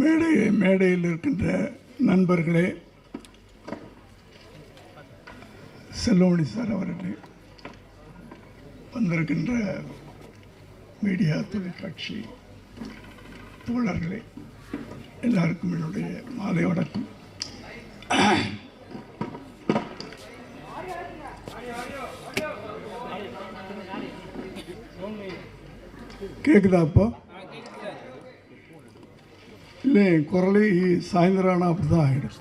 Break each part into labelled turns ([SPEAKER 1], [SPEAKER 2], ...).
[SPEAKER 1] மேடையில் இருக்கின்ற நண்பர்களே, செல்வமணி சார் அவர்களே, வந்திருக்கின்ற மீடியா தொலைக்காட்சி தோழர்களே, எல்லாருக்கும் என்னுடைய மாலை வணக்கம். கேட்குதா அப்போ? இல்லை, என் குரலே சாயந்தரம் ஆனால் அப்படி தான் ஆகிடும்.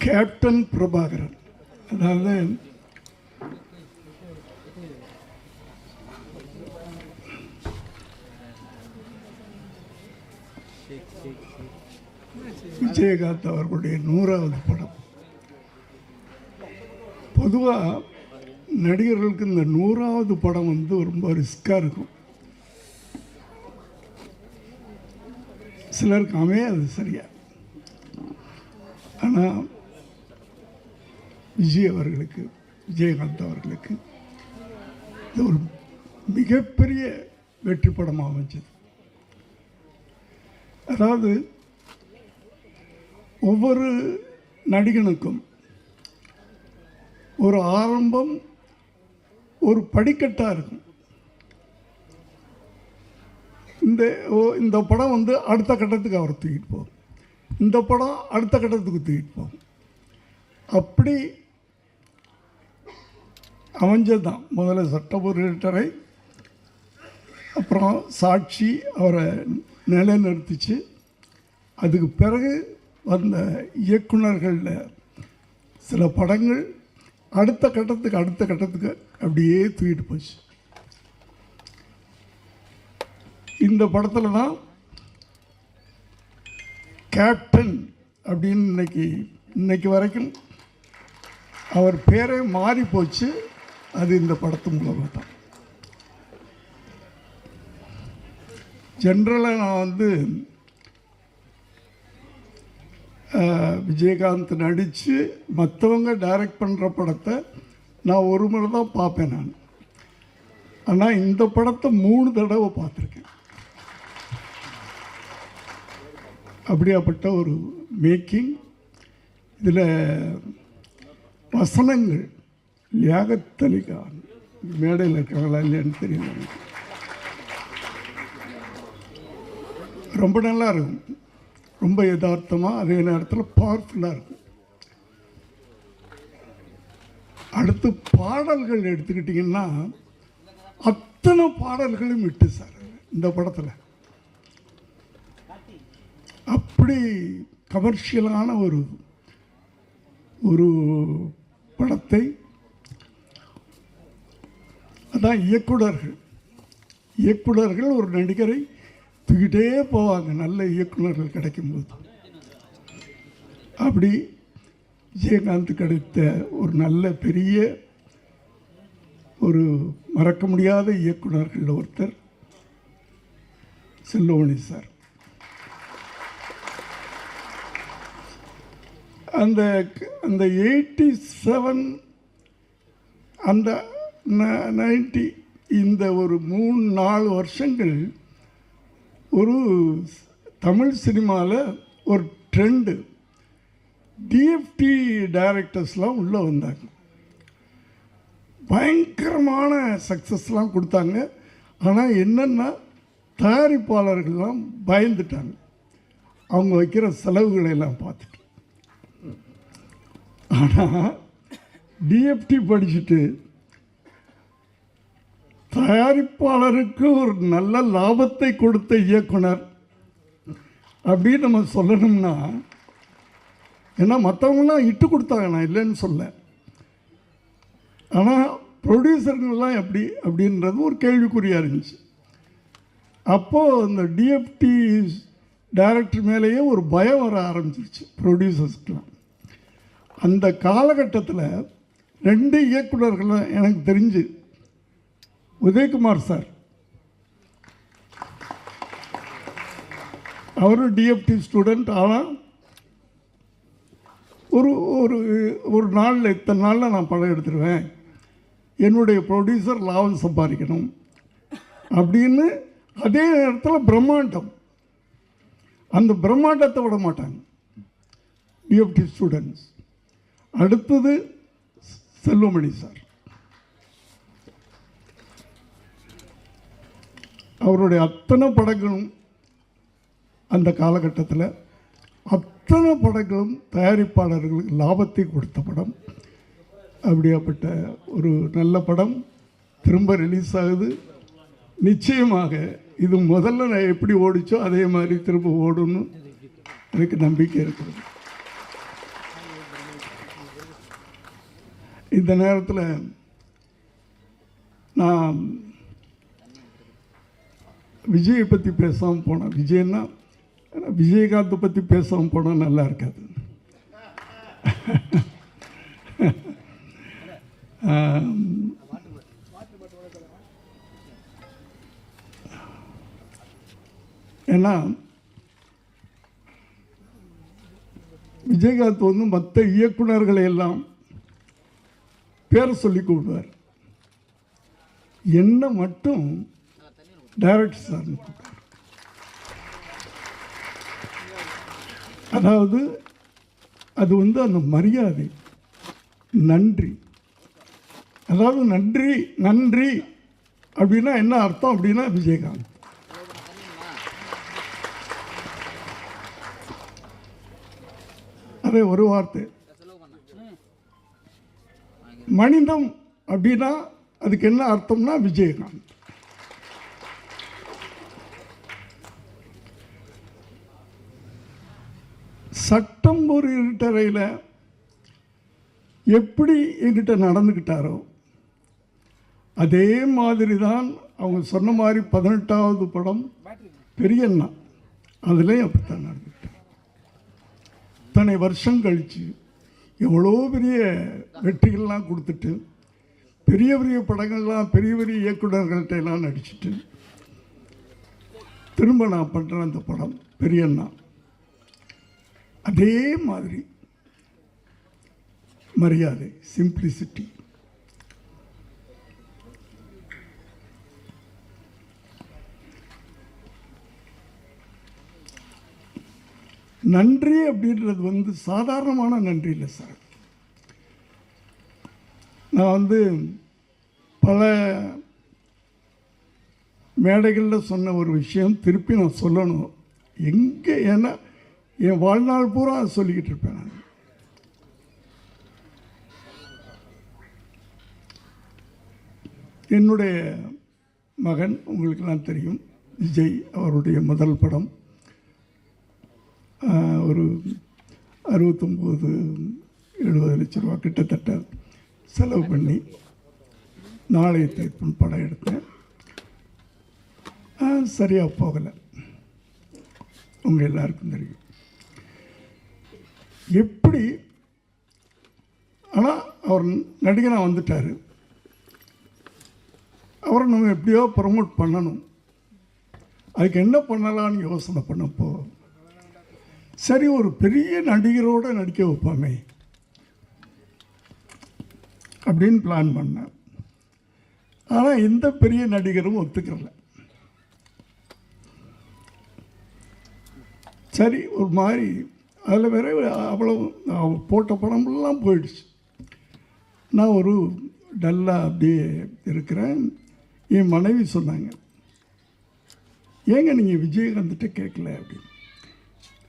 [SPEAKER 1] கேப்டன் பிரபாகரன், அதாவது விஜயகாந்த் அவர்களுடைய 100வது படம். பொதுவாக நடிகர்களுக்கு இந்த 100வது படம் ரொம்ப ரிஸ்காக இருக்கும். சிலருக்கு அமையாது சரியா. ஆனால் விஜயகாந்த் அவர்களுக்கு இது ஒரு மிகப்பெரிய வெற்றி படமாக அமைஞ்சது. அதாவது ஒவ்வொரு நடிகனுக்கும் ஒரு ஆரம்பம், ஒரு படிக்கட்டாக இருக்கும். இந்த படம் அடுத்த கட்டத்துக்கு அவர் தூக்கிட்டு போகும், இந்த படம் அடுத்த கட்டத்துக்கு தூக்கிட்டு போகும். அப்படி அமைஞ்சது தான். முதல்ல சட்டபுரட்டரை, அப்புறம் சாட்சி அவரை நிலைநிறுத்திச்சு. அதுக்கு பிறகு வந்த இயக்குனர்களில் சில படங்கள் அடுத்த கட்டத்துக்கு அப்படியே தூக்கிட்டு போச்சு. இந்த படத்தில் தான் கேப்டன் அப்படின்னு இன்னைக்கு வரைக்கும் அவர் பேரே மாறி போச்சு. அது இந்த படத்து மூலமாக தான். ஜென்ரலாக நான் விஜயகாந்த் நடித்து மற்றவங்க டைரக்ட் பண்ணுற படத்தை நான் ஒரு முறை தான் பார்ப்பேன் நான். ஆனால் இந்த படத்தை 3 தடவை பார்த்துருக்கேன். அப்படியாப்பட்ட ஒரு மேக்கிங். இதில் வசனங்கள் லியாகத் அலி கான் மேடையில் இருக்காங்களா இல்லையான்னு தெரியல, ரொம்ப நல்லா இருக்கும். ரொம்ப யதார்த்தமாக, அதே நேரத்தில் பவர்ஃபுல்லாக இருக்கும். அடுத்து பாடல்கள் எடுத்துக்கிட்டிங்கன்னா அத்தனை பாடல்களும் விட்டு சார் இந்த படத்தில். அப்படி கமர்ஷியலான ஒரு படத்தை, அதான் இயக்குனர்கள் ஒரு நடிகரை தூக்கிட்டே போவாங்க நல்ல இயக்குனர்கள் கிடைக்கும்போது. அப்படி விஜயகாந்த் கிடைத்த ஒரு நல்ல பெரிய ஒரு மறக்க முடியாத இயக்குனர்கள் ஒருத்தர் செல்வமணி சார். அந்த 87 அந்த 90 இந்த ஒரு 3-4 வருஷங்கள் ஒரு தமிழ் சினிமாவில் ஒரு ட்ரெண்டு. டிஎஃப்டி டைரக்டர்ஸ்லாம் உள்ளே வந்தாங்க, பயங்கரமான சக்ஸஸ்லாம் கொடுத்தாங்க. ஆனால் என்னென்னா தயாரிப்பாளர்கள்லாம் பயந்துட்டாங்க, அவங்க வைக்கிற செலவுகளை எல்லாம் பார்த்துட்டு. ஆனால் டிஎஃப்டி படிச்சுட்டு தயாரிப்பாளருக்கு ஒரு நல்ல லாபத்தை கொடுத்த இயக்குனர் அப்படின்னு நம்ம சொல்லணும்னா, ஏன்னா மற்றவங்களாம் இட்டு கொடுத்தாங்க, நான் இல்லைன்னு சொல்ல. ஆனால் ப்ரொடியூசருங்கெல்லாம் எப்படி அப்படின்றது ஒரு கேள்விக்குறியாக இருந்துச்சு. அப்போது இந்த டிஎஃப்டி டைரக்டர் மேலேயே ஒரு பயம் வர ஆரம்பிச்சிருச்சு ப்ரொடியூசர்ஸ்க்கெலாம். அந்த காலகட்டத்தில் 2 இயக்குனர்களும் எனக்கு தெரிஞ்சு, உதயகுமார் சார், அவரும் டிஎஃப்டி ஸ்டூடெண்ட். ஆனால் ஒரு நாளில் இத்தனை நாளில் நான் படம் எடுத்துருவேன், என்னுடைய ப்ரொடியூசர் லாபம் சம்பாதிக்கணும் அப்படின்னு அதே நேரத்தில் பிரம்மாண்டம், அந்த பிரம்மாண்டத்தை விட மாட்டாங்க டிஎஃப்டி ஸ்டூடெண்ட்ஸ். அடுத்தது செல்வமணி சார், அவருடைய அத்தனை படங்களும் அந்த காலகட்டத்தில் அத்தனை படங்களும் தயாரிப்பாளர்களுக்கு லாபத்தை கொடுத்த படம். அப்படியாப்பட்ட ஒரு நல்ல படம் திரும்ப ரிலீஸ் ஆகுது. நிச்சயமாக இது முதல்ல நான் எப்படி ஓடிச்சோ அதே மாதிரி திரும்ப ஓடுன்னு எனக்கு நம்பிக்கை இருக்கிறது. இந்த நேரத்தில் நான் விஜயை பற்றி பேசாமல் போனேன். விஜய்னா விஜயகாந்தை பற்றி பேசாமல் போனால் நல்லா இருக்காது. ஏன்னா விஜயகாந்த் வந்து மற்ற இயக்குநர்களை எல்லாம் பேரை சொல்லி கூப்பிடுவார், என்ன மட்டும் டைரக்டர் சார். அதாவது அது வந்து அந்த மரியாதை, நன்றி. அதாவது நன்றி நன்றி அப்படின்னா என்ன அர்த்தம் அப்படின்னா விஜயகாந்த். அதே ஒரு வார்த்தை மனிதம் அப்படின்னா அதுக்கு என்ன அர்த்தம்னா விஜயகாந்த். சட்டம் ஒரு இருட்டறையில் எப்படி என்கிட்ட நடந்துக்கிட்டாரோ அதே மாதிரி தான் அவங்க சொன்ன மாதிரி 18வது படம் பெரியண்ணா அதுலேயும் அப்படித்தான் நடந்துக்கிட்டார். இத்தனை வருஷம் கழித்து எவ்வளோ பெரிய வெற்றிகள்லாம் கொடுத்துட்டு பெரிய பெரிய படங்கள்லாம் பெரிய பெரிய இயக்குநர்கள்ட்ட எல்லாம் நடிச்சுட்டு திரும்ப நான் பண்ணுறேன் அந்த படம் பெரியண்ணா. அதே மாதிரி மரியாதை, சிம்பிளிசிட்டி. நன்றி அப்படின்றது வந்து சாதாரணமான நன்றி இல்லை சார். நான் வந்து பல மேடைகளில் சொன்ன ஒரு விஷயம் திருப்பி நான் சொல்லணும். எங்கே ஏன்னா என் வாழ்நாள் பூரா சொல்லிக்கிட்டு இருப்பேன் நான். என்னுடைய மகன் உங்களுக்கெல்லாம் தெரியும், விஜய், அவருடைய முதல் படம் ஒரு 69-70 லட்ச ரூபா கிட்டத்தட்ட செலவு பண்ணி நாளைய தீர்ப்புன்னு படம் எடுத்தேன். சரியாக போகலை, உங்கள் எல்லாருக்கும் தெரியும் எப்படி. ஆனால் அவர் நடிகனாக வந்துட்டார், அவரை நம்ம எப்படியோ ப்ரமோட் பண்ணணும். அதுக்கு என்ன பண்ணலான்னு யோசனை பண்ணப்போ சரி ஒரு பெரிய நடிகரோடு நடிக்க வைப்பாமே அப்படின்னு பிளான் பண்ணேன். ஆனால் எந்த பெரிய நடிகரும் ஒத்துக்கல. சரி ஒரு மாதிரி அதில் வேற அவ்வளோ போட்ட படமெல்லாம் போயிடுச்சு. நான் ஒரு டல்லாக அப்படியே இருக்கிறேன். என் மனைவி சொன்னாங்க, ஏங்க நீங்கள் விஜயகாந்த்கிட்ட கேட்கல அப்படின்னு.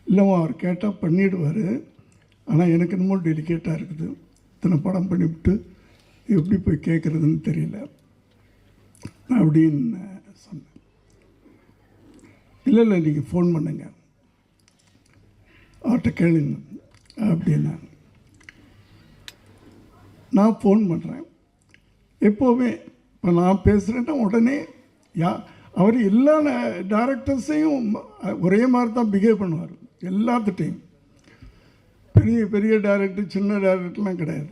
[SPEAKER 1] இல்லைம்மா அவர் கேட்டால் பண்ணிவிடுவார், ஆனால் எனக்கு என்னமோ டெலிகேட்டாக இருக்குது, இத்தனை படம் பண்ணிவிட்டு எப்படி போய் கேட்குறதுன்னு தெரியல அப்படின்னு சொன்னேன். இல்லை நீங்கள் ஃபோன் பண்ணுங்க அவர்கிட்ட கேளுங்க அப்படின்னா. நான் ஃபோன் பண்ணுறேன். எப்போவுமே இப்போ நான் பேசுகிறேன்னா உடனே அவர் எல்லா டைரக்டர்ஸையும் ஒரே மாதிரி தான் பிஹேவ் பண்ணுவார். எல்லாத்துட்டையும் பெரிய பெரிய டைரக்டர் சின்ன டைரக்டர்லாம் கிடையாது.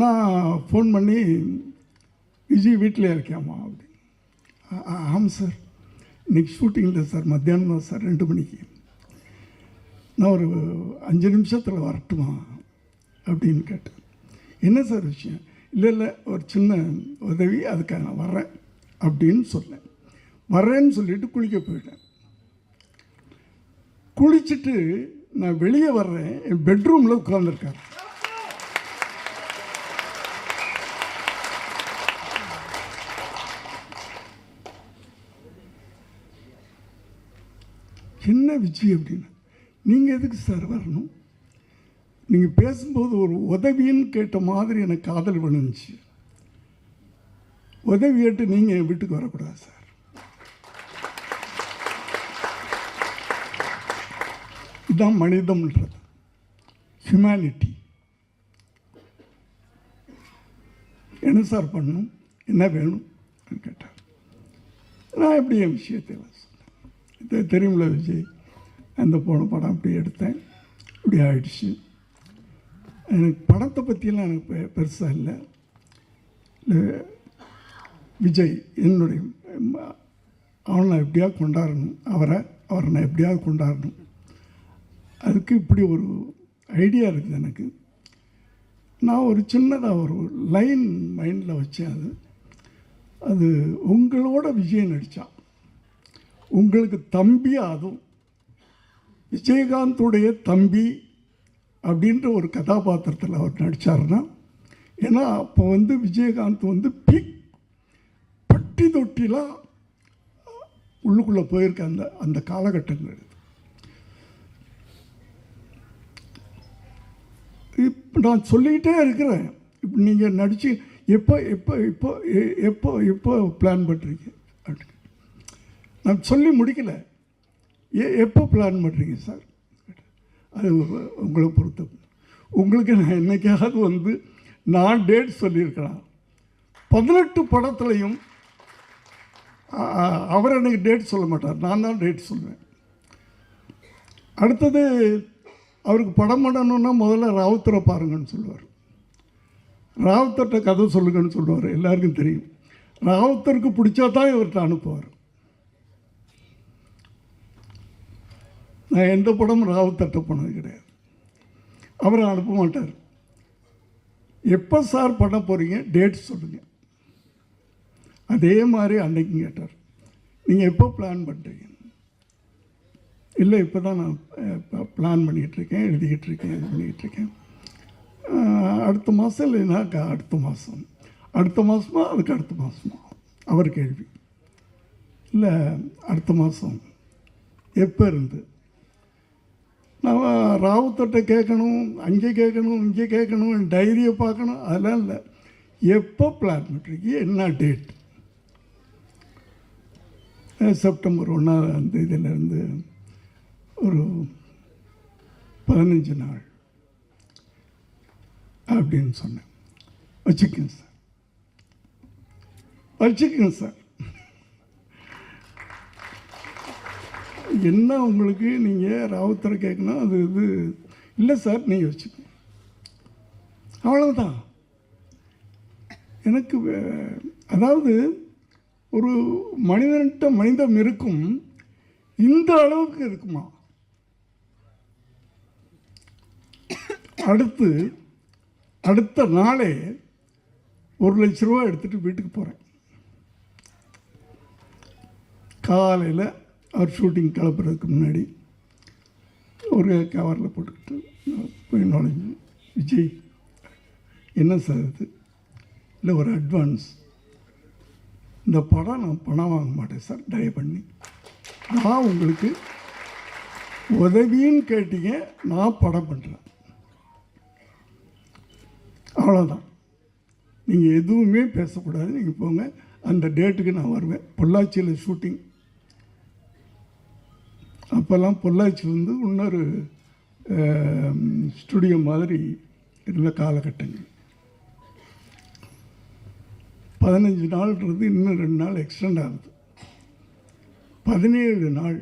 [SPEAKER 1] நான் ஃபோன் பண்ணி விஜய் வீட்டில் இருக்கேம்மா அப்படின்னு. ஆமாம் சார், இன்றைக்கி ஷூட்டிங் இல்லை சார், மத்தியானம் தான் சார் 2 மணிக்கு. நான் ஒரு 5 நிமிஷத்தில் வரட்டுமா அப்படின்னு கேட்டேன். என்ன சார் விஷயம்? இல்லை இல்லை ஒரு சின்ன உதவி, அதுக்காக நான் வர்றேன் அப்படின்னு சொன்னேன். வர்றேன்னு சொல்லிட்டு குளிக்க போயிட்டேன். குளிச்சுட்டு நான் வெளியே வர்றேன், என் பெட்ரூமில் உட்காந்துருக்காரு. என்ன விஜய் அப்படின்னு, நீங்கள் எதுக்கு சார் வரணும்? நீங்கள் பேசும்போது ஒரு உதவின்னு கேட்ட மாதிரி எனக்கு காதல் விழுந்துச்சு. உதவி கேட்டு நீங்கள் என் வீட்டுக்கு வரக்கூடாது சார். இதுதான் மனிதம்ன்றது, ஹியூமனிட்டி. என்ன சார் பண்ணணும், என்ன வேணும் கேட்டார். நான் எப்படி என் விஷயத்தை சொன்னேன். தெரியுமில்ல விஜய், அந்த போன படம் அப்படி எடுத்தேன், இப்படி ஆயிடுச்சு. எனக்கு படத்தை பற்றியெல்லாம் எனக்கு பெருசாக இல்லை. விஜய் என்னுடைய அவனை நான் எப்படியாவது கொண்டாடணும், அவரை நான் எப்படியாவது கொண்டாடணும். அதுக்கு இப்படி ஒரு ஐடியா இருக்குது எனக்கு. நான் ஒரு சின்னதாக ஒரு லைன் மைண்டில் வச்சேன். அது உங்களோட விஜய் நடித்தான், உங்களுக்கு தம்பியாக, அதுவும் விஜயகாந்துடைய தம்பி அப்படின்ற ஒரு கதாபாத்திரத்தில் அவர் நடித்தார்னா, ஏன்னா அப்போ விஜயகாந்த் பட்டி தொட்டிலாம் உள்ளுக்குள்ளே போயிருக்க அந்த காலகட்டங்கள். இப்போ நான் சொல்லிக்கிட்டே இருக்கிறேன். இப்போ நீங்கள் நடித்து எப்போ எப்போ எப்போ எப்போ எப்போ பிளான் பண்ணுறீங்க அப்படின்னு நான் சொல்லி முடிக்கலை. எப்போ பிளான் பண்ணுறீங்க சார்? அது உங்களை பொறுத்த. உங்களுக்கு நான் என்னைக்காவது நான் டேட் சொல்லியிருக்கலாம். 18 படத்துலையும் அவர் எனக்கு டேட் சொல்ல மாட்டார், நான் தான் டேட் சொல்லுவேன். அடுத்தது அவருக்கு படம் பண்ணணுன்னா முதல்ல ராவுத்தரை பாருங்கன்னு சொல்லுவார். ராவுத்தர்கிட்ட கதை சொல்லுங்கன்னு சொல்லுவார். எல்லாருக்கும் தெரியும். ராவுத்தருக்கு பிடிச்சா தான் இவர்கிட்ட அனுப்புவார். நான் எந்த படமும் ராவுத்தர்கிட்ட போனது கிடையாது. அவரை அனுப்ப மாட்டார். எப்போ சார் பண்ண போகிறீங்க, டேட் சொல்லுங்கள். அதே மாதிரி அன்னைக்கும் கேட்டார், நீங்கள் எப்போ பிளான் பண்ணுறீங்க? இல்லை இப்போ தான் நான் பிளான் பண்ணிகிட்ருக்கேன், எழுதிக்கிட்டு இது பண்ணிக்கிட்டுருக்கேன். அடுத்த மாதம் இல்லைன்னா அடுத்த மாதம், அடுத்த மாதமா அதுக்கு அடுத்த மாதமா? அவர் கேள்வி. இல்லை அடுத்த மாதம். எப்போ இருந்து? நான் ராவுத்தர்கிட்ட கேட்கணும், அங்கே கேட்கணும், இங்கே கேட்கணும், டைரியை பார்க்கணும், அதெல்லாம் இல்லை. எப்போ பிளான் பண்ணுறீங்க, என்ன டேட்? செப்டம்பர் 1ஆம் தேதியிலேருந்து ஒரு 15 நாள் அப்படின்னு சொன்னேன். வச்சுக்கோங்க சார், வச்சுக்கோங்க சார். என்ன உங்களுக்கு நீங்கள் ராவுத்தரை கேட்கணும், அது இல்லை சார், நீங்கள் வச்சுக்கோங்க, அவ்வளோதான். எனக்கு அதாவது ஒரு மனிதன்கிட்ட மனிதம் இருக்கும், இந்த அளவுக்கு இருக்குமா? அடுத்த நாளே 1 லட்ச ரூபா எடுத்துகிட்டு வீட்டுக்கு போகிறேன். காலையில் அவர் ஷூட்டிங் கிளப்புறதுக்கு முன்னாடி ஒரு கவரில் போட்டுக்கிட்டு போய் நுழைஞ்சு, விஜய் என்ன சார் இது? இல்லை ஒரு அட்வான்ஸ். இந்த படம் நான் பணம் வாங்க மாட்டேன் சார், தயவு பண்ணி. நான் உங்களுக்கு உதவின்னு கேட்டீங்க, நான் படம் பண்ணுறேன், அவ்வளோதான். நீங்கள் எதுவுமே பேசக்கூடாது, நீங்கள் போங்க. அந்த டேட்டுக்கு நான் வருவேன். பொள்ளாச்சியில் ஷூட்டிங். அப்போல்லாம் பொள்ளாச்சி இன்னொரு ஸ்டுடியோ மாதிரி இருந்த காலகட்டங்கள். 15 நாள்ன்றது இன்னும் 2 நாள் எக்ஸ்டெண்ட் ஆகுது. 17 நாள்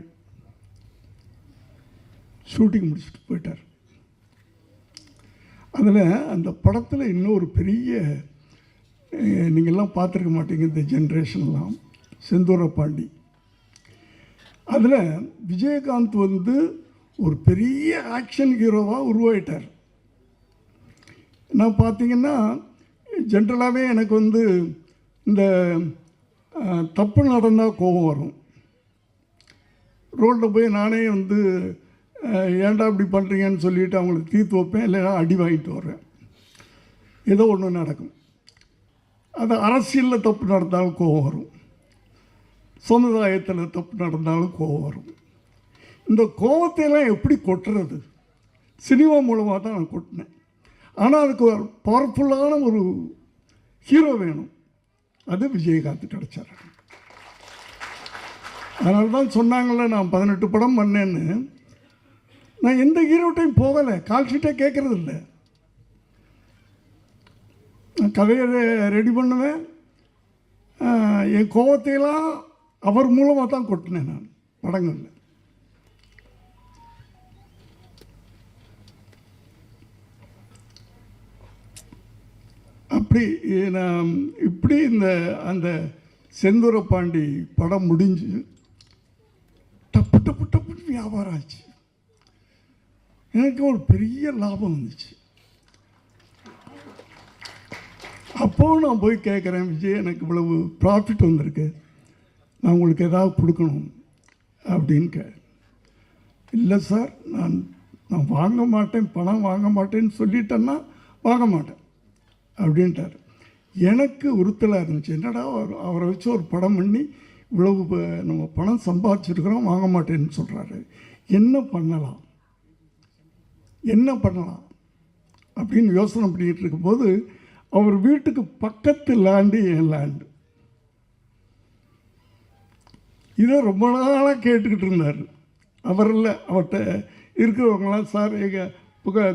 [SPEAKER 1] ஷூட்டிங் முடிச்சுட்டு போயிட்டார். அதில் அந்த படத்தில் இன்னொரு பெரிய, நீங்கள்லாம் பார்த்துருக்க மாட்டீங்க இந்த ஜென்ரேஷன்லாம், செந்தூர பாண்டி. அதில் விஜயகாந்த் ஒரு பெரிய ஆக்ஷன் ஹீரோவாக உருவாயிட்டார். நான் பார்த்தீங்கன்னா ஜென்ரலாகவே எனக்கு வந்து இந்த தப்பு நடந்தால் கோபம் வரும். ரோட்டில் போய் நானே வந்து ஏன்டா இப்படி பண்ணுறீங்கன்னு சொல்லிவிட்டு அவங்களுக்கு தீர்த்து வைப்பேன், இல்லைன்னா அடி வாங்கிட்டு வர்றேன். ஏதோ ஒன்று நடக்கும். அது அரசியலில் தப்பு நடந்தாலும் கோபம் வரும், சமுதாயத்தில் தப்பு நடந்தாலும் கோபம் வரும். இந்த கோபத்தையெல்லாம் எப்படி கொட்டுறது? சினிமா மூலமாக தான் நான் கொட்டினேன். ஆனால் அதுக்கு ஒரு பவர்ஃபுல்லான ஒரு ஹீரோ வேணும். அது விஜயகாந்த் கிடைச்சார். அதனால தான் சொன்னாங்கள்ல, நான் 18 படம் பண்ணேன்னு. நான் எந்த ஹீரோட்டையும் போகலை, கால் ஷீட்டே கேட்குறது இல்லை. நான் கதையை ரெடி பண்ணுவேன், என் கோபத்தையெல்லாம் அவர் மூலமாக தான் கொட்டினேன் நான் படங்களில். அப்படி நான் இப்படி அந்த செந்தூர பாண்டி படம் முடிஞ்சு டப்பு டப்பு டப்புன்னு வியாபாரம் ஆச்சு. எனக்கு ஒரு பெரிய லாபம் வந்துச்சு. அப்போவும் நான் போய் கேட்குறேன், விஜய் எனக்கு இவ்வளவு ப்ராஃபிட் வந்திருக்கு, நான் உங்களுக்கு ஏதாவது கொடுக்கணும் அப்படின்னு இல்லை சார், நான் வாங்க மாட்டேன், பணம் வாங்க மாட்டேன்னு சொல்லிட்டேன்னா வாங்க மாட்டேன் அப்படின்ட்டார். எனக்கு உறுத்தலாக இருந்துச்சு. என்னடா அவரை வச்சு ஒரு படம் பண்ணி இவ்வளவு நம்ம பணம் சம்பாதிச்சிருக்கிறோம், வாங்க மாட்டேன்னு சொல்கிறாரு, என்ன பண்ணலாம் அப்படின்னு யோசனை பண்ணிகிட்டு இருக்கும்போது அவர் வீட்டுக்கு பக்கத்து லேண்டு என் லேண்டு. இதை ரொம்ப நாளாக கேட்டுக்கிட்டு இருந்தார். அவர் இல்லை, அவர்கிட்ட இருக்கிறவங்களாம், சார் எங்கள்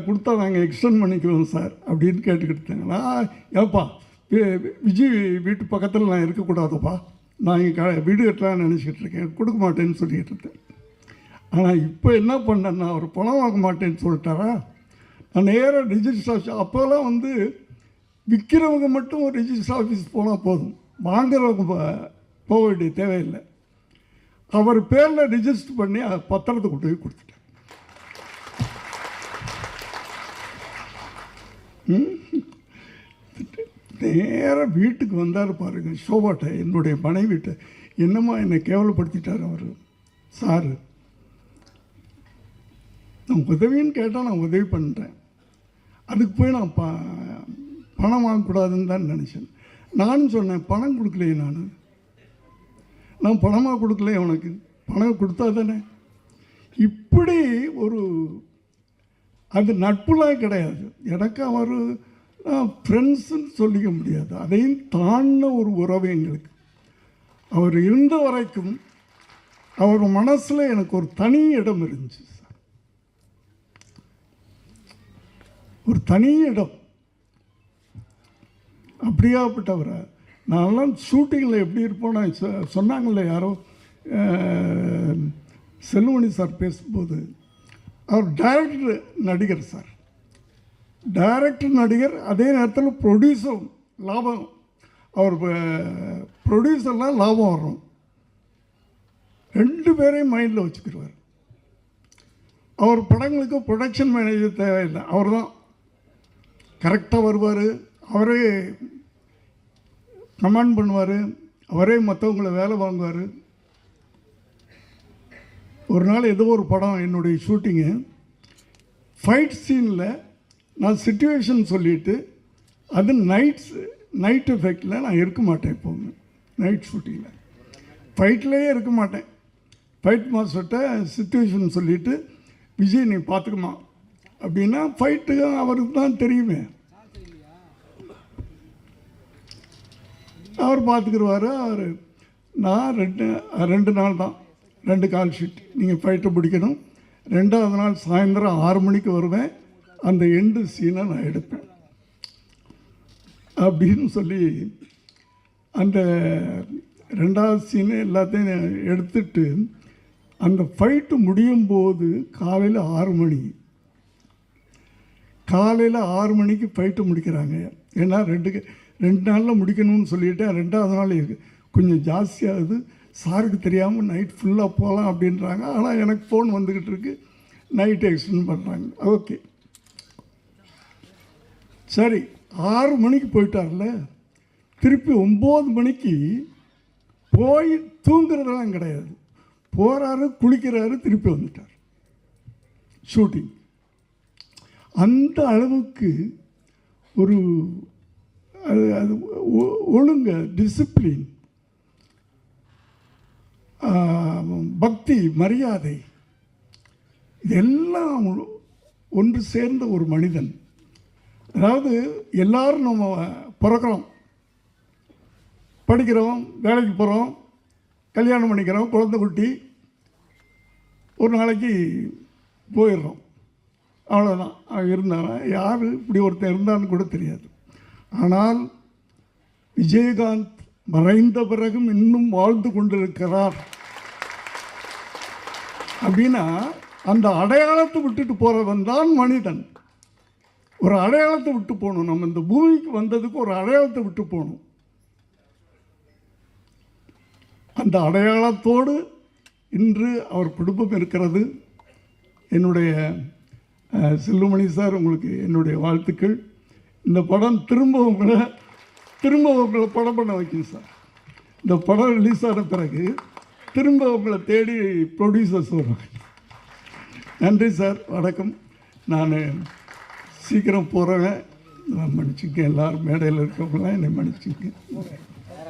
[SPEAKER 1] கொடுத்தா நாங்கள் எக்ஸ்டெண்ட் பண்ணிக்குவோம் சார் அப்படின்னு கேட்டுக்கிட்டு இருந்தாங்களா. ஏப்பா, விஜய் வீட்டு பக்கத்தில் நான் இருக்கக்கூடாதுப்பா, நான் இங்கே வீடு கட்டலான்னு நினச்சிக்கிட்டு இருக்கேன், கொடுக்க மாட்டேன்னு சொல்லிக்கிட்டு இருந்தேன். ஆனால் இப்போ என்ன பண்ணேன்னா, அவர் பணம் வாங்க மாட்டேன்னு சொல்லிட்டாரா, நான் நேராக ரிஜிஸ்டர் ஆஃபீஸ், அப்போல்லாம் வந்து விற்கிறவங்க மட்டும் ஒரு ரிஜிஸ்டர் ஆஃபீஸ் போனால் போதும், வாங்குறவங்க போக வேண்டிய தேவையில்லை. அவர் பேரில் ரிஜிஸ்டர் பண்ணி பத்திரத்தை கொண்டு போய் கொடுத்துட்டேன். நேராக வீட்டுக்கு வந்தார் பாருங்க, ஷோபாட்ட, என்னுடைய மனைவிட்ட. என்னம்மா என்னை கேவலப்படுத்திட்டார் அவர். சார், நான் உதவின்னு கேட்டால் நான் உதவி பண்ணுறேன், அதுக்கு போய் நான் பணம் வாங்கக்கூடாதுன்னு தான் நினச்சேன். நானும் சொன்னேன், பணம் கொடுக்கலையே, நான் பணமாக கொடுக்கலையே, உனக்கு பணம் கொடுத்தா தானே. இப்படி ஒரு அது நட்புலாம் கிடையாது எனக்கு. அவர் ஃப்ரெண்ட்ஸுன்னு சொல்லிக்க முடியாது, அதையும் தாண்டின ஒரு உறவு எங்களுக்கு. அவர் இருந்த வரைக்கும் அவர் மனசில் எனக்கு ஒரு தனி இடம் இருந்துச்சு சார், ஒரு தனி இடம். அப்படியாப்பட்டவரை நான்லாம் ஷூட்டிங்கில் எப்படி இருப்போம்னா, சொன்னாங்கள்ல யாரோ செல்வமணி சார் பேசும்போது, அவர் டைரக்டர் நடிகர் சார், டைரக்டர் நடிகர், அதே நேரத்தில் ப்ரொடியூசர். லாபம், அவர் ப்ரொடியூசர்லாம் லாபம் வரும், ரெண்டு பேரையும் மைண்டில் வச்சுக்கிடுவார். அவர் படங்களுக்கு ப்ரொடக்ஷன் மேனேஜர் தேவையில்லை, அவர் தான் கரெக்டாக வருவார், அவரே கமாண்ட் பண்ணுவார், அவரே மற்றவங்களை வேலை வாங்குவார். ஒரு நாள் ஏதோ ஒரு படம், என்னுடைய ஷூட்டிங்கு, ஃபைட் சீனில் நான் சிச்சுவேஷன் சொல்லிவிட்டு, அது நைட் எஃபெக்டில் நான் இருக்க மாட்டேன். எப்போவுமே நைட் ஷூட்டிங்கில் ஃபைட்லேயே இருக்க மாட்டேன். ஃபைட் மாஸ்டர்கிட்ட சிச்சுவேஷன் சொல்லிவிட்டு, விஜய் நீ பார்த்துக்குமா அப்படின்னா, ஃபைட்டுக்கு அவருக்கு தான் தெரியுமே, அவர் பார்த்துக்கிடுவார். நான் ரெண்டு நாள் தான், 2 கால் ஷீட். நீங்கள் ஃபைட்டை பிடிக்கணும். 2வது நாள் சாயந்தரம் 6 மணிக்கு வருவேன், அந்த எண்டு சீனை நான் எடுப்பேன் அப்படின்னு சொல்லி அந்த 2வது சீனை எல்லாத்தையும் எடுத்துட்டு, அந்த ஃபைட்டு முடியும் போது காலையில் 6 மணிக்கு ஃபைட்டு முடிக்கிறாங்க. ஏன்னா 2 நாளில் முடிக்கணும்னு சொல்லிவிட்டேன். 2வது நாள் கொஞ்சம் ஜாஸ்தியாகுது, சாருக்கு தெரியாமல் நைட் ஃபுல்லாக போகலாம் அப்படின்றாங்க. ஆனால் எனக்கு ஃபோன் வந்துக்கிட்டு இருக்கு, நைட்டு எக்ஸ்டெண்ட் பண்ணுறாங்க. ஓகே சரி, 6 மணிக்கு போயிட்டார்ல, திருப்பி 9 மணிக்கு போய் தூங்குறதெல்லாம் கிடையாது. போகிறாரு, குளிக்கிறாரு, திருப்பி வந்துட்டார் ஷூட்டிங். அந்த அளவுக்கு ஒரு அது ஒழுங்க, டிசிப்ளின், பக்தி, மரியாதை, இதெல்லாம் ஒன்று சேர்ந்த ஒரு மனிதன். அதாவது எல்லாரும் நம்ம பிறக்கிறோம், படிக்கிறோம், வேலைக்கு போகிறோம், கல்யாணம் பண்ணிக்கிறோம், குழந்தை குட்டி, ஒரு நாளைக்கு போயிடுறோம், அவ்வளோதான். இருந்தாலும் யார் இப்படி ஒருத்தன் இருந்தான்னு கூட தெரியாது. ஆனால் விஜயகாந்த் மறைந்த பிறகும் இன்னும் வாழ்ந்து கொண்டிருக்கிறார் அப்படின்னா அந்த அடையாளத்தை விட்டுட்டு போகிறவன் தான் மனிதன். ஒரு அடையாளத்தை விட்டு போகணும். நம்ம இந்த பூமிக்கு வந்ததுக்கு ஒரு அடையாளத்தை விட்டு போகணும். அந்த அடையாளத்தோடு இன்று அவர் குடும்பம் இருக்கிறது. என்னுடைய செல்லுமணி சார், உங்களுக்கு என்னுடைய வாழ்த்துக்கள். இந்த படம் திரும்ப உங்களை படம் பண்ண வைக்கும் சார். இந்த படம் ரிலீஸ் ஆன பிறகு திரும்ப உங்களை தேடி ப்ரொடியூசர்ஸ் வருவாங்க. நன்றி சார், வணக்கம். நான் சீக்கிரம் போகிறேன், மன்னிச்சுக்க. எல்லோரும் மேடையில் இருக்கவங்களாம் என்னை மன்னிச்சுக்க.